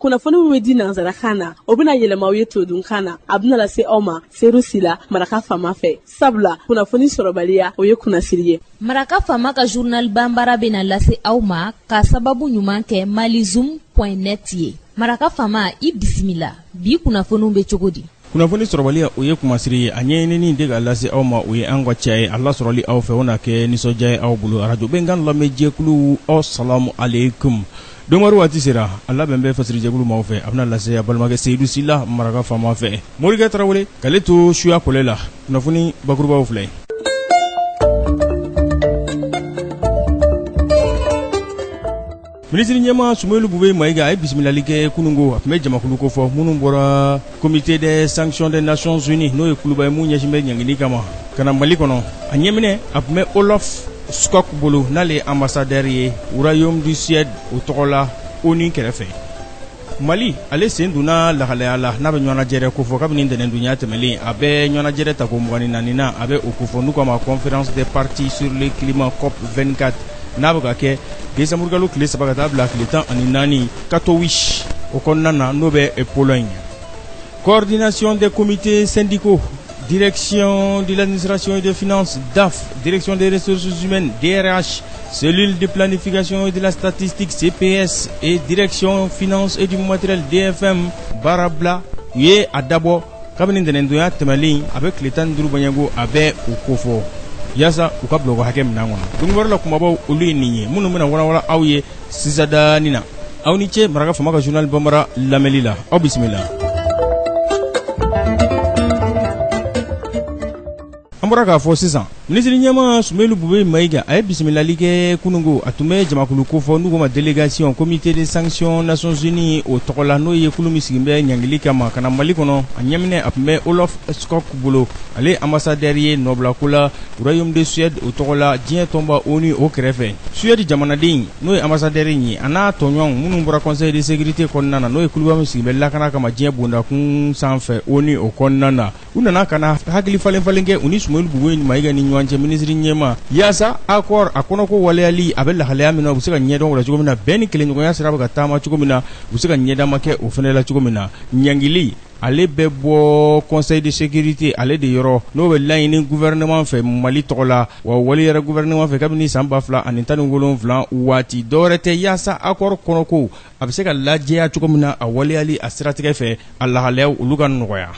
kunnafoni min bɛ di nanzarakan na o bɛna yɛlɛma aw ye todunkan na a bɛna lase aw ma seeru sila maraka faama fɛ sabula kunnafoni sɔrɔbaliya o ye kunnasiri ye. maraka faama ka journal banbara bɛna lase aw ma ka sababu ɲuman kɛ malizoom.net ye. maraka faama i bisimila bi kunnafoniw bɛ cogo di. kunnafoni sɔrɔbaliya o ye kumasiri ye a ɲɛɲinini de ka lase aw ma o ye an ka cɛ ye Allah sɔrɔli aw fɛ o na kɛ nisɔndiya ye aw bolo arajo bɛnkan lamɛn jɛkulu assalamu alaikum. Dongwaru waati sera Allah bɛn bɛ fasiri jɛkulu maaw fɛ a bɛna lase a balimakɛ Seyidu Sila maraka faama fɛ Morikɛ Tarawele k'ale to suya kɔlɛ la kunnafoni bakurubaw filɛ. Ministre ɲɛma Sumaworo Bube Mayiga a ye bisimilali kɛ kunungo a tun bɛ jamakulu ko fɔ minnu bɔra comité des sanctions des nations unies n'o ye kuluba ye mun ɲɛsin bɛ ɲangili kama ka na Mali kɔnɔ a ɲɛminɛ a tun bɛ Olaf Skok bolo n'ale ye ambassadeur ye Royaume du Suède o tɔgɔ la ONU kɛrɛfɛ. Mali ale sen donna lahalaya la n'a bɛ ɲɔgɔnnajɛrɛ ko fɔ kabini ntɛnɛndonya tɛmɛlen a bɛ ɲɔgɔnnajɛrɛ ta ko 24 na a bɛ o ko fɔ n'u k'a ma conférence des partis sur le climat COP 24 n'a bɛ ka kɛ décembre kalo tile 3 ka taa bila tile 14 Katowice o kɔnɔna na n'o bɛ Pologne. Coordination des comités syndicaux, direction de l'administration et des finances DAF, direction des ressources humaines DRH, cellule de planification et de la statistique CPS et direction finance et du matériel DFM Barabla ye a dabɔ kabini ntɛnɛndonya tɛmɛlen a bɛ tile 15 bɔɲɛnko a bɛ o ko fɔ yasa u ka bila o hakɛ minɛn kɔnɔ. Dongwari la kumabaw olu ye nin ye minnu bɛna walawala aw ye sisadani na aw ni ce maraka faama ka journal banbara lamɛnli la aw bisimila. An bɔra k'a fɔ sisan ministre ɲɛma Sumaworo Bube Mayiga a ye bisimilali kɛ kunungo a tun bɛ jamakulu ko fɔ n'u ko ma délégation comité des sanctions nations unies o tɔgɔ la n'o ye kulu min sigin bɛ ɲangili kama ka na Mali kɔnɔ a ɲɛminɛ a tun bɛ Olaf Skok bolo ale ambassadeur ye nɔbilako la Royaume de Suède o tɔgɔ la diɲɛ tɔnba ONU o kɛrɛfɛ. Suède jamanaden n'o ye ambassadeur ye a n'a tɔɲɔgɔn minnu bɔra conseil de sécurité kɔnɔna na n'o ye kuluba min sigin bɛ lakana kama diɲɛ bondakun sanfɛ ONU o kɔnɔna na u nana ka na hakili falen falen kɛ u ni Sumaworo Bube Mayiga ni ɲɔgɔn cɛ ministre ɲɛma yasa accord a kɔnɔko waleyali a bɛ lahalaya min na u bɛ se ka ɲɛdɔn o la cogo min na bɛn ni kelenɲɔgɔnya sira bɛ ka taama cogo min na u bɛ se ka ɲɛdama kɛ o fana la cogo min na ɲangili ale bɛ bɔ conseil de sécurité ale de yɔrɔ n'o bɛ laɲini gouvernement fɛ Mali tɔgɔ la wa wali yɛrɛ gouvernement fɛ kabini san 2017 waati dɔwɛrɛ tɛ yasa accord kɔnɔko a bɛ se ka lajɛya cogo min na a waleyali a siratigɛ fɛ a lahalayaw olu ka nɔgɔya.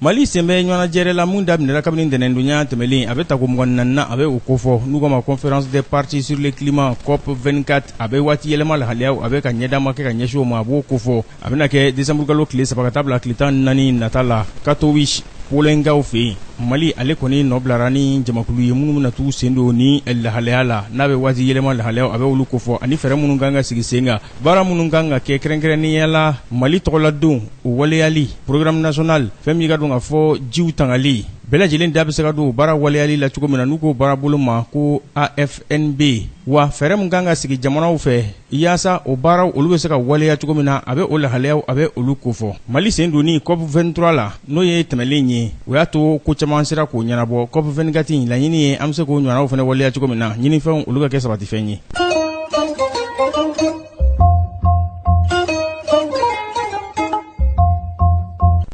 Mali senbɛ ɲɔgɔnnajɛrɛ la mun daminɛra kabini ntɛnɛndonya tɛmɛlen a bɛ ta ko 24 a bɛ o ko fɔ n'u k'a ma conférence des partis sur le climat COP 24 a bɛ waati yɛlɛma lahalayaw a bɛ ka ɲɛdama kɛ ka ɲɛsin o ma a b'o ko fɔ a bɛna kɛ décembre kalo tile 3 ka taa bila tile 14 nata la Katowice Polenkaw fɛ yen. Mali ale kɔni nɔ bilara ni jamakulu ye minnu bɛna t'u sen don ni lahalaya la n'a bɛ waati yɛlɛma lahalayaw a bɛ olu ko fɔ ani fɛɛrɛ minnu kan ka sigi sen kan baara minnu kan ka kɛ kɛrɛnkɛrɛnnenya la Mali tɔgɔladon o waleyali programme national fɛn min ka don ka fɔ jiw tangali bɛɛ lajɛlen da bɛ se ka don baara waleyali la cogo min na n'u ko baara bolo ma ko AFNB wa fɛɛrɛ min kan ka sigi jamanaw fɛ yasa o baaraw olu bɛ se ka waleya cogo min na a bɛ o lahalayaw a bɛ olu ko fɔ. Mali sen donni COP 23 la n'o ye tɛmɛlen ye o y'a to ko caman sera k'o ɲɛnabɔ COP 24 laɲini ye an bɛ se k'o ɲɔgɔnnaw fana waleya cogo min na ɲinifɛnw olu ka kɛ sabatifɛn ye.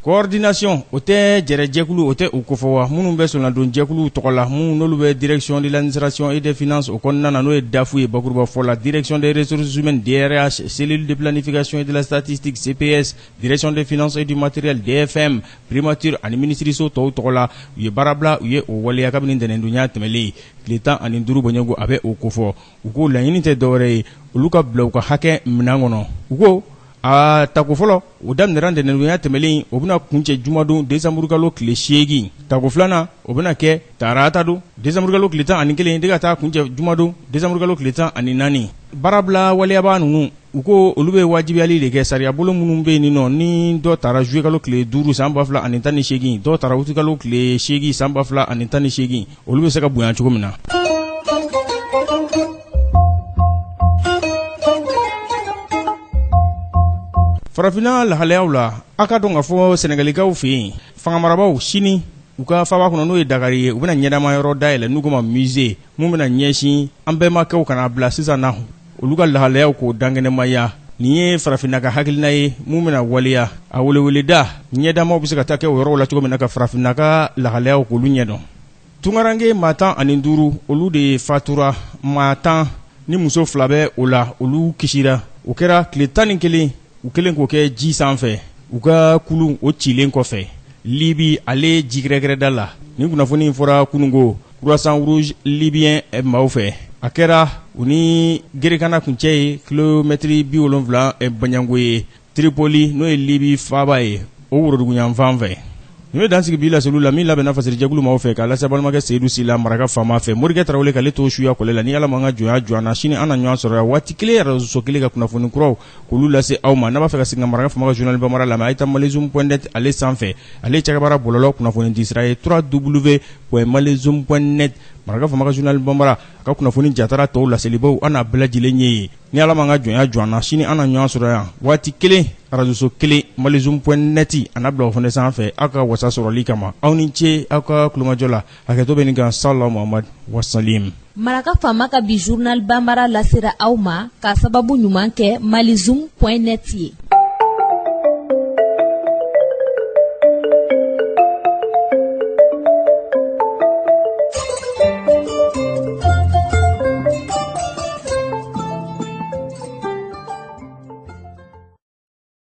Coordination o tɛ jɛrɛjɛkulu o tɛ u kofɔ wa minnu bɛ sɔnna jɛkulu tɔgɔ la minnu n'olu bɛ direction de l'administration et des finances o kɔnɔna na n'o ye DAF ye bakuruba fɔ la direction des ressources humaines DRH cellule de planification et de la statistique CPS direction des finances et du matériel DFM primature ani ministériso tɔw tɔgɔ la u ye baarabila u ye o waleya kabini ntɛnɛndonya tɛmɛlen tile 15 bɔɲɛnko a bɛ o kofɔ u ko laɲini tɛ dɔwɛrɛ ye olu ka bila u ka hakɛ minɛn kɔnɔ u ko a tako fɔlɔ o daminɛra ntɛnɛndonya tɛmɛlen o bɛna kuncɛ jumadon décembre kalo tile 8 tako filanan o bɛna kɛ tarata don décembre kalo tile 11 de ka taa kuncɛ jumadon décembre kalo tile 14 baarabila waleyaba ninnu u ko olu bɛ wajibiyali de kɛ sariya bolo minnu bɛ yen nɔ ni dɔ taara juillet kalo tile 5 san 2018 dɔ taara août kalo tile 8 san 2018 olu bɛ se ka bonya cogo min na. Farafina lahalayaw la a ka dɔn ka fɔ Senegalikaw fɛ yen fangamarabaw sini u ka faba kɔnɔ n'o ye Dakari ye u bɛna ɲɛdama yɔrɔ dayɛlɛ n'u ko ma musée mun bɛna ɲɛsin an bɛnbakɛw kana bila sisan na olu ka lahalayaw k'o dankɛnɛmaya. Nin ye farafinna ka hakilina ye mun bɛna waleya a weleweleda ɲɛdamaw bɛ se ka taa kɛ o yɔrɔw la cogo min na ka farafinna ka lahalayaw k'olu ɲɛdɔn. Tungarange maa 15 olu de fatura, maa 10 ni muso 2 bɛ o la olu kisira. O kɛra tile 11 u kelen k'o kɛ ji sanfɛ u ka kulu o cilen kɔfɛ. Libi ale jigirɛgɛrɛda la nin kunnafoni fɔra kunungo Croissant Rouge libyen maaw fɛ. A kɛra u ni Gerekana kuncɛ ye kilomɛtiri 70 Banyango ye Tripoli n'o ye Libi faaba ye o woroduguyanfan fɛ. Nin bɛ dansigi bi laseliw la min labɛnna fasirijɛkulu maaw fɛ k'a lase balimakɛ Seydou Sila maraka faama fɛ Morikɛ Tarawele k'ale to suya kɔlɛ la ni Ala ma an ka jɔnya jɔ an na sini an na ɲɔgɔn sɔrɔ yan waati kelen radio kelen ka kunnafoni kuraw k'olu lase aw ma n'a b'a fɛ ka segin ka maraka faama ka journal Bambara lamɛn a ye taa Malaisum.net ale sanfɛ ale cɛkabara bɔlɔlɔ kunnafoni di sira ye www.malaisum.net maraka faama ka journal Bambara a ka kunnafoni jatara tɔw laselibaw an n'a bɛɛ lajɛlen ye ni Ala ma an ka jɔnya jɔ an na sini an na ɲɔgɔn sɔrɔ yan waati kelen radio kelen Malaisum.net a n'a bila o fana sanfɛ aw ka wasa sɔrɔli kama aw ni ce aw ka kulomajɔ la hakɛto bɛ nin kan sallahu Muhammad wasalim. Maraka faama ka bi journal Bambara lasera aw ma ka sababu ɲuman kɛ Malaisum.net ye.